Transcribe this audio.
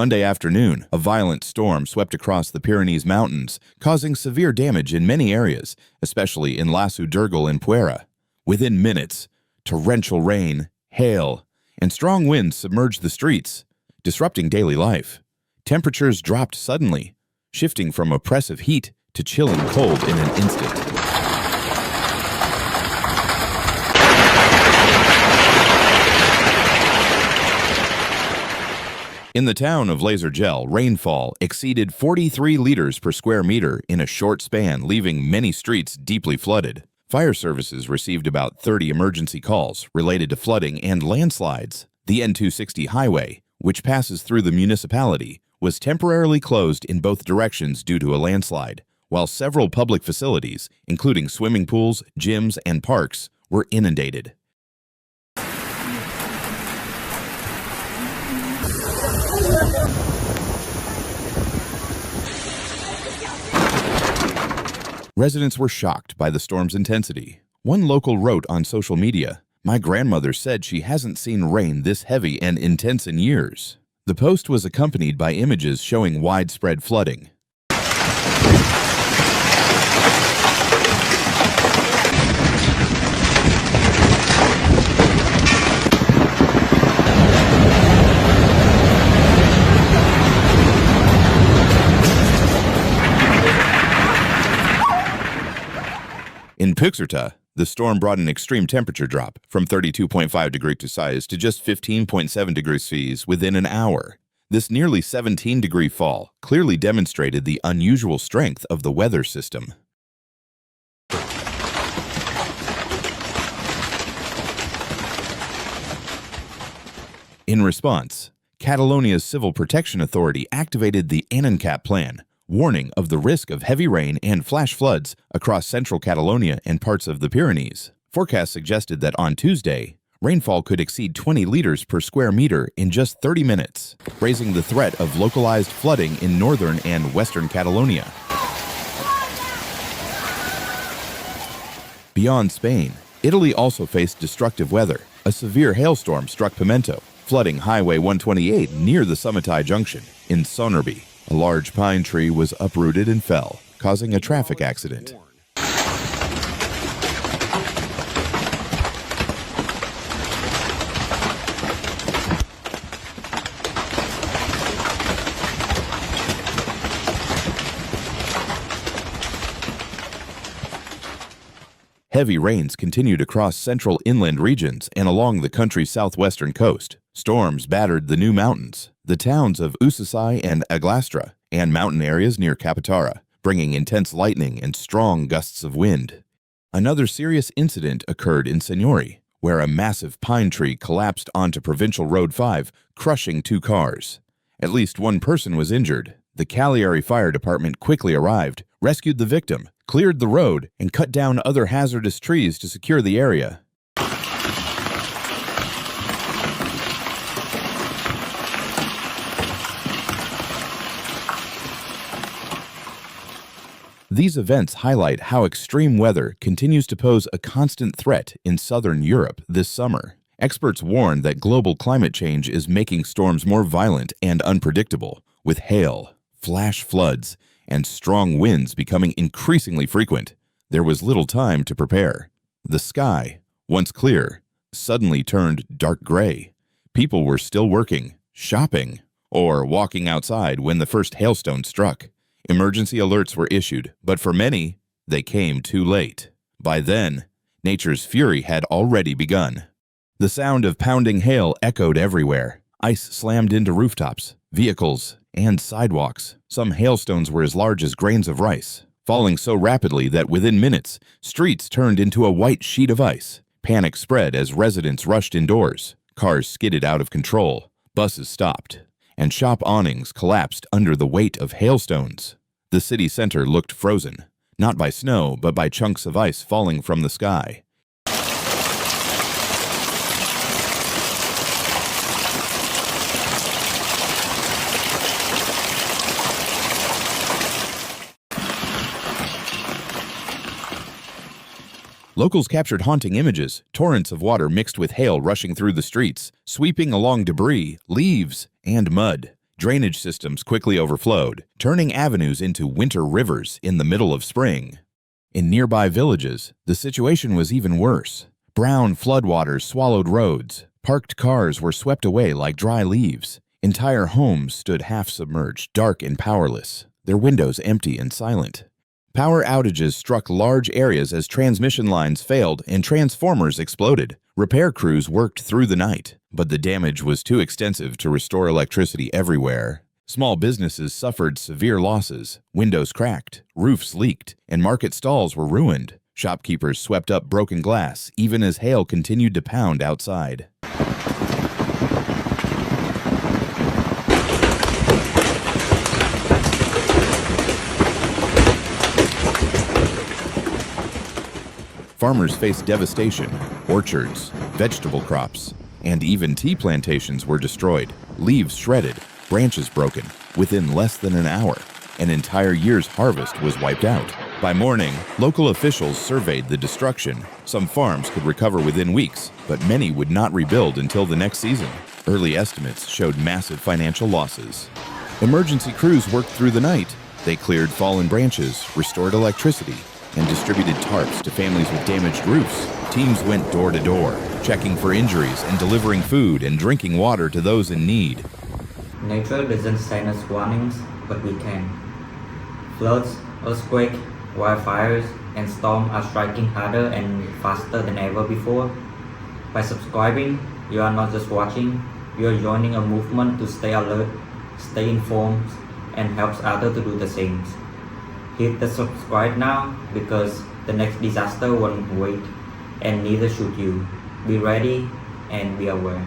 Monday afternoon, a violent storm swept across the Pyrenees Mountains, causing severe damage in many areas, especially in Lasu d'Urgell and Puera. Within minutes, torrential rain, hail, and strong winds submerged the streets, disrupting daily life. Temperatures dropped suddenly, shifting from oppressive heat to chilling cold in an instant. In the town of Lasergel, rainfall exceeded 43 liters per square meter in a short span, leaving many streets deeply flooded. Fire services received about 30 emergency calls related to flooding and landslides. The N260 highway, which passes through the municipality, was temporarily closed in both directions due to a landslide, while several public facilities, including swimming pools, gyms, and parks, were inundated. Residents were shocked by the storm's intensity. One local wrote on social media, "My grandmother said she hasn't seen rain this heavy and intense in years." The post was accompanied by images showing widespread flooding. In Puigcerdá, the storm brought an extreme temperature drop from 32.5 degrees Celsius to just 15.7 degrees Celsius within an hour. This nearly 17-degree fall clearly demonstrated the unusual strength of the weather system. In response, Catalonia's Civil Protection Authority activated the ANANCAP plan, warning of the risk of heavy rain and flash floods across central Catalonia and parts of the Pyrenees. Forecasts suggested that on Tuesday, rainfall could exceed 20 liters per square meter in just 30 minutes, raising the threat of localized flooding in northern and western Catalonia. Beyond Spain, Italy also faced destructive weather. A severe hailstorm struck Pimento, flooding Highway 128 near the Summitai Junction in Sonerby. A large pine tree was uprooted and fell, causing a traffic accident. Heavy rains continued across central inland regions and along the country's southwestern coast. Storms battered the new mountains, the towns of Usasai and Aglastra, and mountain areas near Capitara, bringing intense lightning and strong gusts of wind. Another serious incident occurred in Segnori, where a massive pine tree collapsed onto Provincial Road 5, crushing 2 cars. At least 1 person was injured. The Cagliari Fire Department quickly arrived, rescued the victim, cleared the road, and cut down other hazardous trees to secure the area. These events highlight how extreme weather continues to pose a constant threat in southern Europe this summer. Experts warn that global climate change is making storms more violent and unpredictable, with hail, flash floods, and strong winds becoming increasingly frequent. There was little time to prepare. The sky, once clear, suddenly turned dark gray. People were still working, shopping, or walking outside when the first hailstone struck. Emergency alerts were issued, but for many, they came too late. By then, nature's fury had already begun. The sound of pounding hail echoed everywhere. Ice slammed into rooftops, vehicles, and sidewalks. Some hailstones were as large as grains of rice, falling so rapidly that within minutes, streets turned into a white sheet of ice. Panic spread as residents rushed indoors. Cars skidded out of control, buses stopped, and shop awnings collapsed under the weight of hailstones. The city center looked frozen, not by snow, but by chunks of ice falling from the sky. Locals captured haunting images, torrents of water mixed with hail rushing through the streets, sweeping along debris, leaves, and mud. Drainage systems quickly overflowed, turning avenues into winter rivers in the middle of spring. In nearby villages, the situation was even worse. Brown floodwaters swallowed roads. Parked cars were swept away like dry leaves. Entire homes stood half-submerged, dark and powerless, their windows empty and silent. Power outages struck large areas as transmission lines failed and transformers exploded. Repair crews worked through the night, but the damage was too extensive to restore electricity everywhere. Small businesses suffered severe losses. Windows cracked, roofs leaked, and market stalls were ruined. Shopkeepers swept up broken glass even as hail continued to pound outside. Farmers faced devastation. Orchards, vegetable crops, and even tea plantations were destroyed, leaves shredded, branches broken. Within less than an hour, an entire year's harvest was wiped out. By morning, local officials surveyed the destruction. Some farms could recover within weeks, but many would not rebuild until the next season. Early estimates showed massive financial losses. Emergency crews worked through the night. They cleared fallen branches, restored electricity, and distributed tarps to families with damaged roofs. Teams went door to door, checking for injuries and delivering food and drinking water to those in need. Nature doesn't send us warnings, but we can. Floods, earthquakes, wildfires, and storms are striking harder and faster than ever before. By subscribing, you are not just watching, you are joining a movement to stay alert, stay informed, and helps others to do the same. Hit the subscribe now because the next disaster won't wait, and neither should you. Be ready and be aware.